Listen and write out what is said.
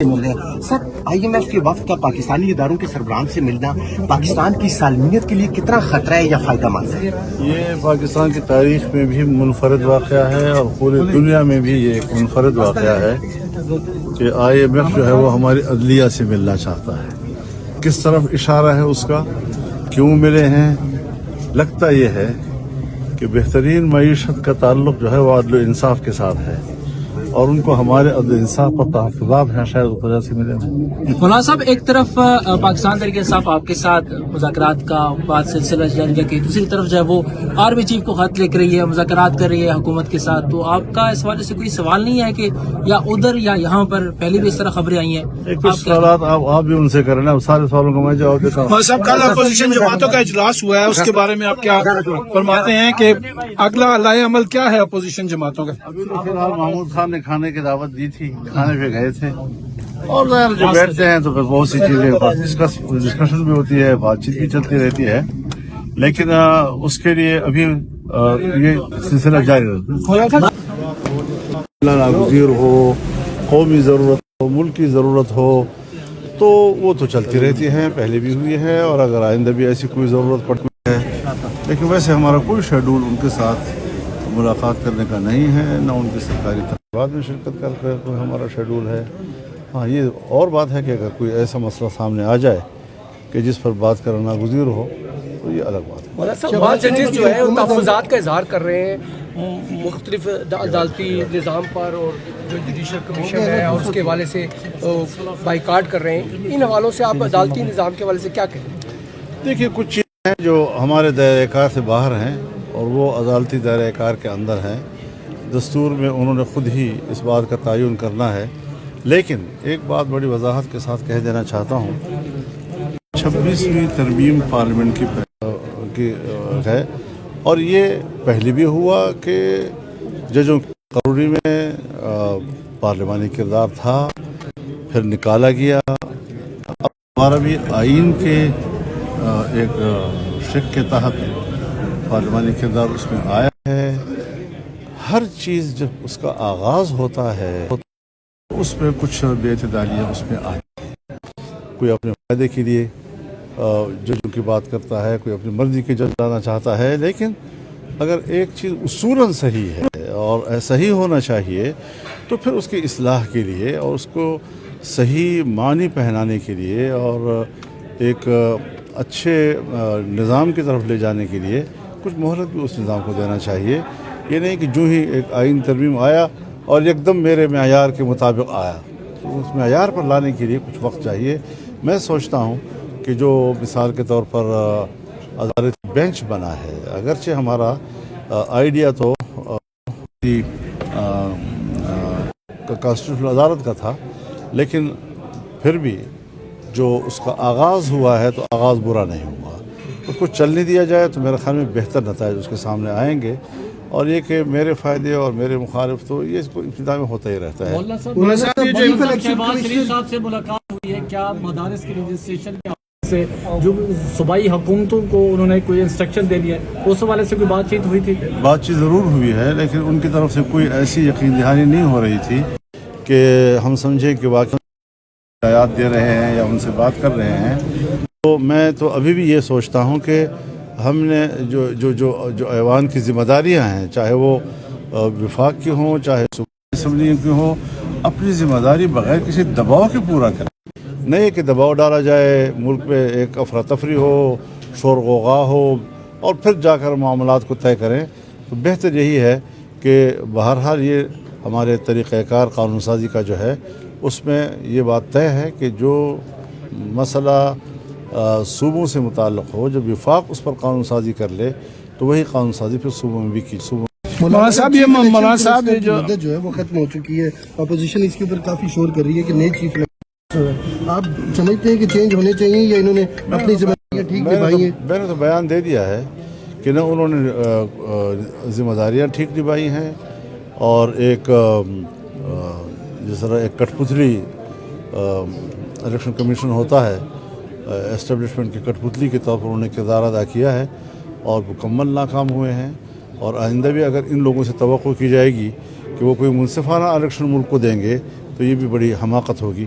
مل رہے ہیں سر IMF کے وفد کا پاکستانی اداروں کے سربراہان سے ملنا پاکستان کی سالمیت کے لیے کتنا خطرہ ہے یا فائدہ مند ہے؟ یہ پاکستان کی تاریخ میں بھی منفرد واقعہ ہے اور پوری دنیا میں بھی یہ ایک منفرد واقعہ ہے کہ IMF جو ہے وہ ہماری عدلیہ سے ملنا چاہتا ہے. کس طرف اشارہ ہے اس کا، کیوں ملے ہیں؟ لگتا یہ ہے کہ بہترین معیشت کا تعلق جو ہے وہ عدل و انصاف کے ساتھ ہے اور ان کو ہمارے عدل انصاف پر تحفظات ہیں، شاید اس وجہ سے ملے ہیں. مولانا صاحب، ایک طرف پاکستان تحریک انصاف آپ کے ساتھ مذاکرات کا بات سلسلہ جاری رکھے، دوسری طرف جو ہے وہ آرمی چیف کو خط لکھ رہی ہے، مذاکرات کر رہی ہے حکومت کے ساتھ، تو آپ کا اس حوالے سے کوئی سوال نہیں ہے کہ یا ادھر یا یہاں پر پہلے بھی اس طرح خبریں آئی ہیں؟ کچھ سوالات آپ بھی ان سے کریں نا، سارے سوالوں کا میں جواب دیتا ہوں. صاحب، کل اپوزیشن جماعتوں کا اجلاس ہوا ہے، اس کے بارے میں آپ کیا فرماتے ہیں کہ اگلا لائحہ عمل کیا ہے اپوزیشن جماعتوں کا؟ ابھی تو فی الحال محمود خان نے کھانے کی دعوت دی تھی، کھانے پہ گئے تھے اور جو بیٹھتے ہیں تو پھر بہت سی چیزیں ڈسکشن بھی ہوتی ہے، بات چیت بھی چلتی رہتی ہے، لیکن اس کے لیے ابھی یہ سلسلہ جاری رہتا ہے. ناگزیر ہو، قومی ضرورت ہو، ملکی ضرورت ہو تو وہ تو چلتی رہتی ہے، پہلے بھی ہوئی ہے اور اگر آئندہ بھی ایسی کوئی ضرورت پڑتی ہے. لیکن ویسے ہمارا کوئی شیڈول ان کے ساتھ ملاقات کرنے کا نہیں ہے، نہ ان کی سرکاری تقریبات میں شرکت کر کے کوئی ہمارا شیڈول ہے. ہاں، یہ اور بات ہے کہ اگر کوئی ایسا مسئلہ سامنے آ جائے کہ جس پر بات کرنا ناگزیر ہو تو یہ الگ بات ہے. مولانا صاحب، بعض ججز جو ہے تحفظات کا اظہار کر رہے ہیں مختلف عدالتی نظام پر اور جو جوڈیشل کمیشن ہے اور اس کے حوالے سے بائیکاٹ کر رہے ہیں. ان حوالوں سے آپ عدالتی نظام کے حوالے سے کیا کہیں؟ دیکھیے، کچھ چیزیں ہیں جو ہمارے دائرۂ کار سے باہر ہیں اور وہ عدالتی دائرۂ کار کے اندر ہیں. دستور میں انہوں نے خود ہی اس بات کا تعین کرنا ہے. لیکن ایک بات بڑی وضاحت کے ساتھ کہہ دینا چاہتا ہوں، 26ویں ترمیم پارلیمنٹ کی ہے اور یہ پہلے بھی ہوا کہ ججوں کی قرری میں پارلیمانی کردار تھا، پھر نکالا گیا. اب ہمارا بھی آئین کے ایک شق کے تحت پارلیمانی کردار اس میں آیا ہے. ہر چیز جب اس کا آغاز ہوتا ہے اس میں کچھ بے اعتدالیاں اس میں آتی ہیں. کوئی اپنے فائدے کے لیے ججوں کی بات کرتا ہے، کوئی اپنی مرضی کے جج لانا چاہتا ہے. لیکن اگر ایک چیز اصولاً صحیح ہے اور صحیح ہونا چاہیے تو پھر اس کی اصلاح کے لیے اور اس کو صحیح معنی پہنانے کے لیے اور ایک اچھے نظام کی طرف لے جانے کے لیے کچھ مہلت بھی اس نظام کو دینا چاہیے. یہ نہیں کہ جو ہی ایک آئین ترمیم آیا اور ایک دم میرے معیار کے مطابق آیا، تو اس معیار پر لانے کے لیے کچھ وقت چاہیے. میں سوچتا ہوں کہ جو مثال کے طور پر عدالتی بینچ بنا ہے، اگرچہ ہمارا آئیڈیا تو کانسٹیٹیوشنل عدالت کا تھا، لیکن پھر بھی جو اس کا آغاز ہوا ہے تو آغاز برا نہیں ہوا. اس کو چلنے دیا جائے تو میرے خیال میں بہتر نتائج اس کے سامنے آئیں گے. اور یہ کہ میرے فائدے اور میرے مخالف تو یہ اس کو ابتدا میں ہوتا ہی رہتا ہے. شہباز شریف صاحب سے ملاقات ہوئی ہے، کیا مدارس کی رجسٹریشن کے حوالے سے جو صوبائی حکومتوں کو انہوں نے کوئی انسٹرکشن دے دیا ہے، اس حوالے سے کوئی بات چیت ہوئی تھی؟ بات چیت ضرور ہوئی ہے، لیکن ان کی طرف سے کوئی ایسی یقین دہانی نہیں ہو رہی تھی کہ ہم سمجھیں کہ واقعی ہدایات دے رہے ہیں یا ان سے بات کر رہے ہیں. تو میں تو ابھی بھی یہ سوچتا ہوں کہ ہم نے جو ایوان کی ذمہ داریاں ہیں، چاہے وہ وفاق کی ہوں چاہے صوبائی اسمبلی کی ہوں، اپنی ذمہ داری بغیر کسی دباؤ کے پورا کریں. نہیں کہ دباؤ ڈالا جائے، ملک پہ ایک افراتفری ہو، شور غوغا ہو اور پھر جا کر معاملات کو طے کریں. تو بہتر یہی ہے کہ بہرحال یہ ہمارے طریقہ کار قانون سازی کا جو ہے اس میں یہ بات طے ہے کہ جو مسئلہ صوبوں سے متعلق ہو، جب وفاق اس پر قانون سازی کر لے تو وہی قانون سازی پھر صوبوں میں بھی کی. مولانا صاحب، یہ مولانا صاحب جو مدت جو ہے وہ ختم ہو چکی ہے، اپوزیشن اس کے اوپر کافی شور کر رہی ہے کہ نئے چیف آپ سمجھتے ہیں کہ چینج ہونے چاہیے یا انہوں نے اپنی ذمہ داریاں ٹھیک نبھائی ہیں؟ میں نے تو بیان دے دیا ہے کہ نہ انہوں نے ذمہ داریاں ٹھیک نبھائی ہیں اور ایک جس طرح ایک کٹ پتلی الیکشن کمیشن ہوتا ہے، اسٹیبلشمنٹ کی کٹ پتلی کے طور پر انہوں نے کردار ادا کیا ہے اور مکمل ناکام ہوئے ہیں. اور آئندہ بھی اگر ان لوگوں سے توقع کی جائے گی کہ وہ کوئی منصفانہ الیکشن ملک کو دیں گے تو یہ بھی بڑی حماقت ہوگی.